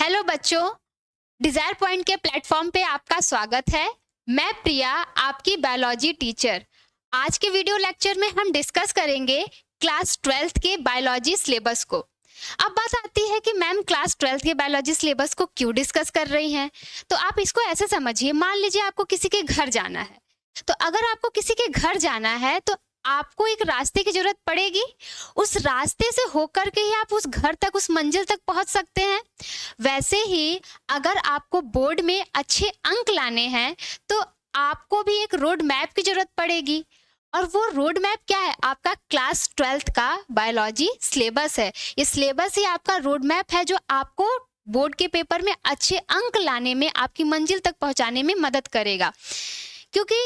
Hello बच्चों, Dzire point के platform पे आपका स्वागत है। मैं प्रिया, आपकी बायोलॉजी टीचर। आज के वीडियो लेक्चर में हम डिस्कस करेंगे क्लास 12th के बायोलॉजी सिलेबस को। अब बात आती है कि मैम क्लास 12th के बायोलॉजी सिलेबस को क्यों डिस्कस कर रही हैं। तो आप इसको ऐसे समझिए, मान लीजिए आपको किसी के घर जाना है। तो अगर आपको किसी के घर जाना है तो आपको एक रास्ते की जरूरत पड़ेगी। उस रास्ते से होकर के ही आप उस घर तक, उस मंजिल तक पहुंच सकते हैं। वैसे ही अगर आपको बोर्ड में अच्छे अंक लाने हैं तो आपको भी एक रोड मैप की जरूरत पड़ेगी। और वो रोड मैप क्या है? आपका क्लास 12th का बायोलॉजी सिलेबस है। ये सिलेबस ही आपका रोड मैप है जो आपको बोर्ड के पेपर में अच्छे अंक लाने में, आपकी मंजिल तक पहुंचाने में मदद करेगा। क्योंकि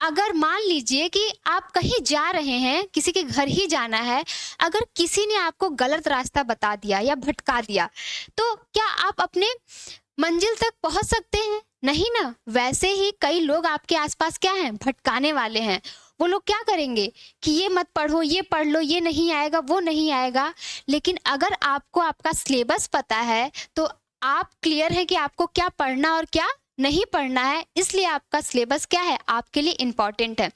अगर मान लीजिए कि आप कहीं जा रहे हैं, किसी के घर ही जाना है, अगर किसी ने आपको गलत रास्ता बता दिया या भटका दिया तो क्या आप अपने मंजिल तक पहुंच सकते हैं? नहीं ना। वैसे ही कई लोग आपके आसपास क्या हैं? भटकाने वाले हैं। वो लोग क्या करेंगे कि ये मत पढ़ो, ये पढ़ लो, ये नहीं आएगा, वो नहीं आएगा। लेकिन अगर आपको आपका सिलेबस पता है तो आप क्लियर है कि आपको क्या पढ़ना और क्या नहीं पढ़ना है। इसलिए आपका सिलेबस क्या है? आपके लिए इम्पॉर्टेंट है।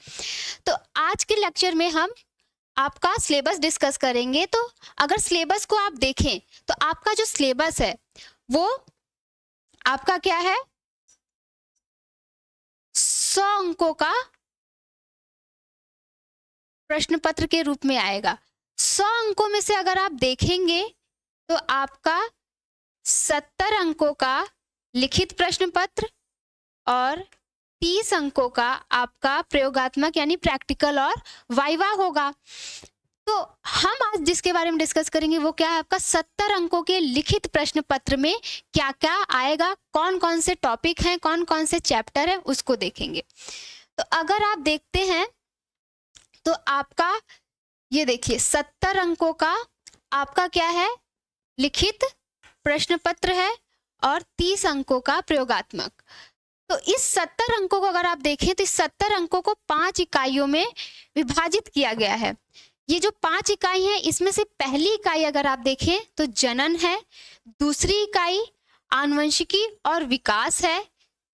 तो आज के लेक्चर में हम आपका सिलेबस डिस्कस करेंगे। तो अगर सिलेबस को आप देखें तो आपका जो सिलेबस है वो आपका क्या है? 100 अंकों का प्रश्न पत्र के रूप में आएगा। 100 अंकों में से अगर आप देखेंगे तो आपका 70 अंकों का लिखित प्रश्न पत्र और 30 अंकों का आपका प्रयोगात्मक यानी प्रैक्टिकल और वाइवा होगा। तो हम आज जिसके बारे में डिस्कस करेंगे वो क्या है? आपका 70 अंकों के लिखित प्रश्न पत्र में क्या क्या आएगा, कौन कौन से टॉपिक हैं, कौन कौन से चैप्टर हैं, उसको देखेंगे। तो अगर आप देखते हैं तो आपका ये देखिए 70 अंकों का आपका क्या है? लिखित प्रश्न पत्र है और 30 अंकों का प्रयोगात्मक। तो इस 70 अंकों को अगर आप देखें तो इस 70 अंकों को 5 इकाइयों में विभाजित किया गया है। ये जो 5 इकाई हैं इसमें से पहली इकाई अगर आप देखें तो जनन है, दूसरी इकाई आनुवंशिकी और विकास है,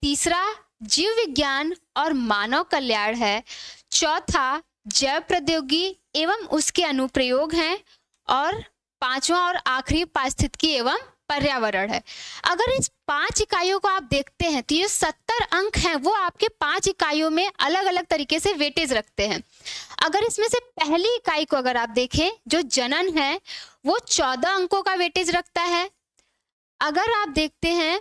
तीसरा जीव विज्ञान और मानव कल्याण है, चौथा जैव प्रौद्योगिकी एवं उसके अनुप्रयोग हैं और पांचवा और आखिरी पारिस्थितिकी एवं पर्यावरण है। अगर इस 5 इकाइयों को आप देखते हैं तो ये 70 अंक हैं वो आपके 5 इकाइयों में अलग अलग तरीके से वेटेज रखते हैं। अगर इसमें से पहली इकाई को अगर आप देखें जो जनन है वो 14 अंकों का वेटेज रखता है। अगर आप देखते हैं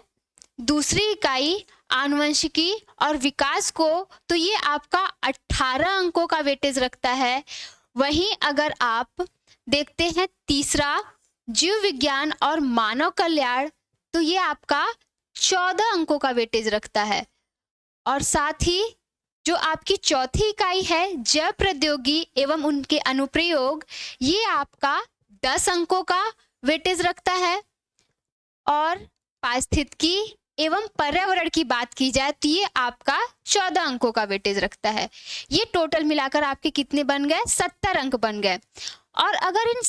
दूसरी इकाई आनुवंशिकी और विकास को तो ये आपका 18 अंकों का वेटेज रखता है। वहीं अगर आप देखते हैं तीसरा जीव विज्ञान और मानव कल्याण तो ये आपका 14 अंकों का वेटेज रखता है। और साथ ही जो आपकी चौथी इकाई है जैव प्रौद्योगिकी एवं उनके अनुप्रयोग, ये आपका 10 अंकों का वेटेज रखता है। और पारिस्थितिकी एवं पर्यावरण की बात की जाए तो ये आपका 14 अंकों का वेटेज रखता है। ये टोटल मिलाकर आपके कितने बन गए? 70 अंक बन गए। और अगर इन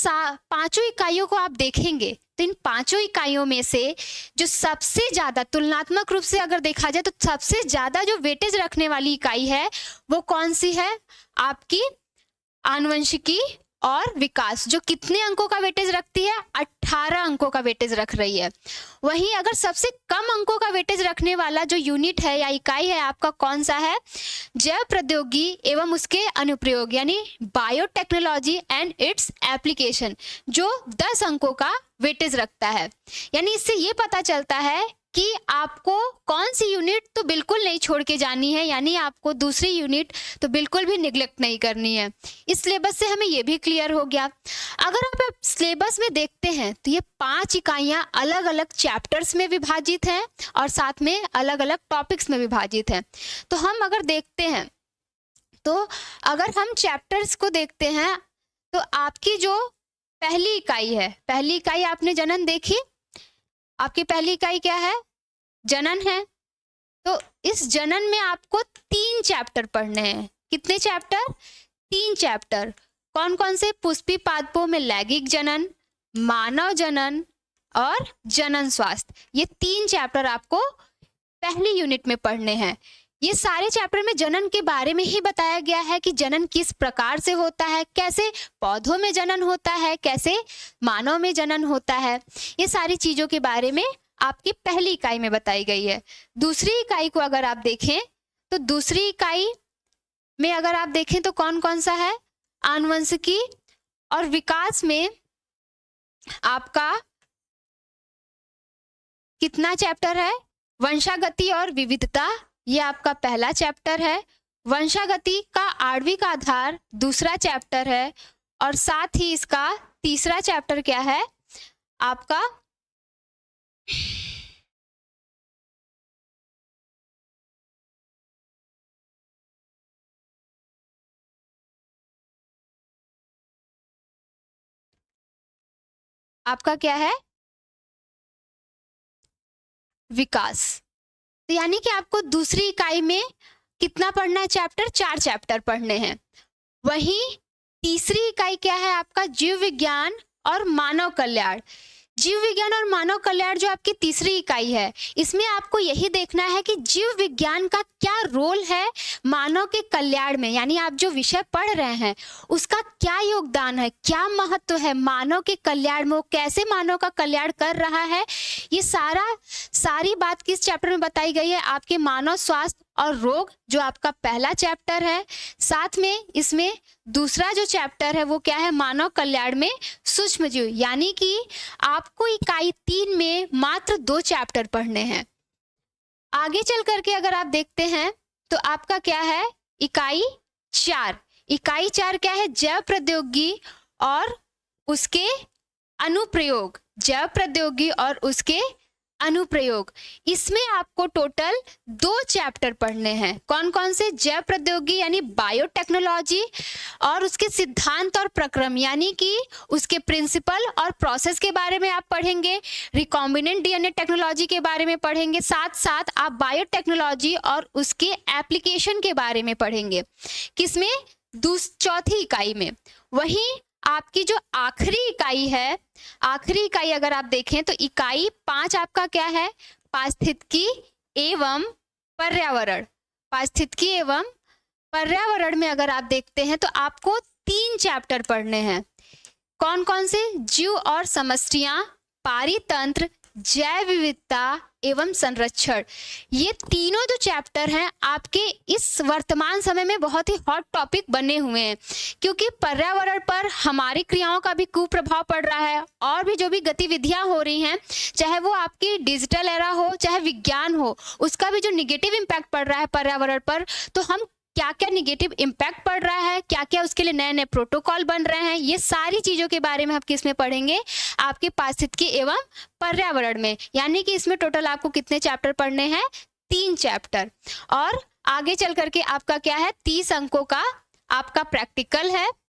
5 इकाइयों को आप देखेंगे तो इन 5 इकाइयों में से जो सबसे ज्यादा तुलनात्मक रूप से अगर देखा जाए तो सबसे ज्यादा जो वेटेज रखने वाली इकाई है वो कौन सी है? आपकी आनुवंशिकी और विकास, जो कितने अंकों का वेटेज रखती है? 18 अंकों का वेटेज रख रही है। वहीं अगर सबसे कम अंकों का वेटेज रखने वाला जो यूनिट है या इकाई है आपका कौन सा है? जैव प्रौद्योगिकी एवं उसके अनुप्रयोग यानी बायोटेक्नोलॉजी एंड इट्स एप्लीकेशन, जो 10 अंकों का वेटेज रखता है। यानी इससे ये पता चलता है कि आपको कौन सी यूनिट तो बिल्कुल नहीं छोड़ के जानी है, यानी आपको दूसरी यूनिट तो बिल्कुल भी निगलेक्ट नहीं करनी है। इस सिलेबस से हमें ये भी क्लियर हो गया। अगर आप सिलेबस में देखते हैं तो ये 5 इकाइयां अलग अलग चैप्टर्स में विभाजित हैं और साथ में अलग अलग टॉपिक्स में विभाजित हैं। तो हम अगर देखते हैं तो अगर हम चैप्टर्स को देखते हैं तो आपकी जो पहली इकाई है, पहली इकाई आपने जनन देखी, आपकी पहली इकाई क्या है? जनन है। तो इस जनन में आपको 3 चैप्टर पढ़ने हैं। कितने चैप्टर? 3 चैप्टर। कौन कौन से? पुष्पी पादपों में लैंगिक जनन, मानव जनन और जनन स्वास्थ्य। ये 3 चैप्टर आपको पहली यूनिट में पढ़ने हैं। ये सारे चैप्टर में जनन के बारे में ही बताया गया है कि जनन किस प्रकार से होता है, कैसे पौधों में जनन होता है, कैसे मानव में जनन होता है। ये सारी चीजों के बारे में आपकी पहली इकाई में बताई गई है। दूसरी इकाई को अगर आप देखें तो दूसरी इकाई में अगर आप देखें तो कौन कौन सा है, आनुवंशिकी और विकास में आपका कितना चैप्टर है, वंशागति और विविधता, ये आपका पहला चैप्टर है। वंशागति का आणविक आधार दूसरा चैप्टर है और साथ ही इसका तीसरा चैप्टर क्या है आपका आपका क्या है, विकास। तो यानी कि आपको दूसरी इकाई में कितना पढ़ना है चैप्टर, 4 चैप्टर पढ़ने हैं। वहीं तीसरी इकाई क्या है आपका, जीव विज्ञान और मानव कल्याण। जीव विज्ञान और मानव कल्याण जो आपकी तीसरी इकाई है, इसमें आपको यही देखना है कि जीव विज्ञान का क्या रोल है मानव के कल्याण में, यानी आप जो विषय पढ़ रहे हैं उसका क्या योगदान है, क्या महत्व है मानव के कल्याण में, वो कैसे मानव का कल्याण कर रहा है। ये सारी बात किस चैप्टर में बताई गई है, आपके मानव स्वास्थ्य और रोग जो आपका पहला चैप्टर है। साथ में इसमें दूसरा जो चैप्टर है वो क्या है, मानव कल्याण में सूक्ष्म जीव। यानी कि आपको इकाई 3 में मात्र 2 चैप्टर पढ़ने हैं। आगे चल करके अगर आप देखते हैं तो आपका क्या है, इकाई 4। इकाई 4 क्या है, जैव प्रौद्योगिकी और उसके अनुप्रयोग। जैव प्रौद्योगिकी और उसके अनुप्रयोग, इसमें आपको टोटल 2 चैप्टर पढ़ने हैं। कौन कौन से, जैव प्रौद्योगिकी यानी बायोटेक्नोलॉजी और उसके सिद्धांत और प्रक्रम, यानी कि उसके प्रिंसिपल और प्रोसेस के बारे में आप पढ़ेंगे। रिकॉम्बिनेंट डीएनए टेक्नोलॉजी के बारे में पढ़ेंगे। साथ साथ आप बायोटेक्नोलॉजी और उसके एप्लीकेशन के बारे में पढ़ेंगे। किसमें, चौथी इकाई में। वहीं आपकी जो आखिरी इकाई है, आखिरी इकाई अगर आप देखें तो इकाई 5 आपका क्या है, पारिस्थितिकी एवं पर्यावरण। पारिस्थितिकी एवं पर्यावरण में अगर आप देखते हैं तो आपको 3 चैप्टर पढ़ने हैं। कौन कौन से, जीव और समष्टियां, पारितंत्र, जैव विविधता एवं संरक्षण। ये तीनों जो चैप्टर हैं आपके इस वर्तमान समय में बहुत ही हॉट टॉपिक बने हुए हैं, क्योंकि पर्यावरण पर हमारी क्रियाओं का भी कुप्रभाव पड़ रहा है और भी जो भी गतिविधियां हो रही हैं, चाहे वो आपकी डिजिटल एरा हो चाहे विज्ञान हो, उसका भी जो निगेटिव इम्पैक्ट पड़ रहा है पर्यावरण पर, तो हम क्या क्या निगेटिव इम्पैक्ट पड़ रहा है, क्या क्या उसके लिए नए नए प्रोटोकॉल बन रहे हैं, ये सारी चीज़ों के बारे में आप किस में पढ़ेंगे, आपके पारिस्थितिकी एवं पर्यावरण में। यानी कि इसमें टोटल आपको कितने चैप्टर पढ़ने हैं, 3 चैप्टर। और आगे चल करके आपका क्या है, 30 अंकों का आपका प्रैक्टिकल है।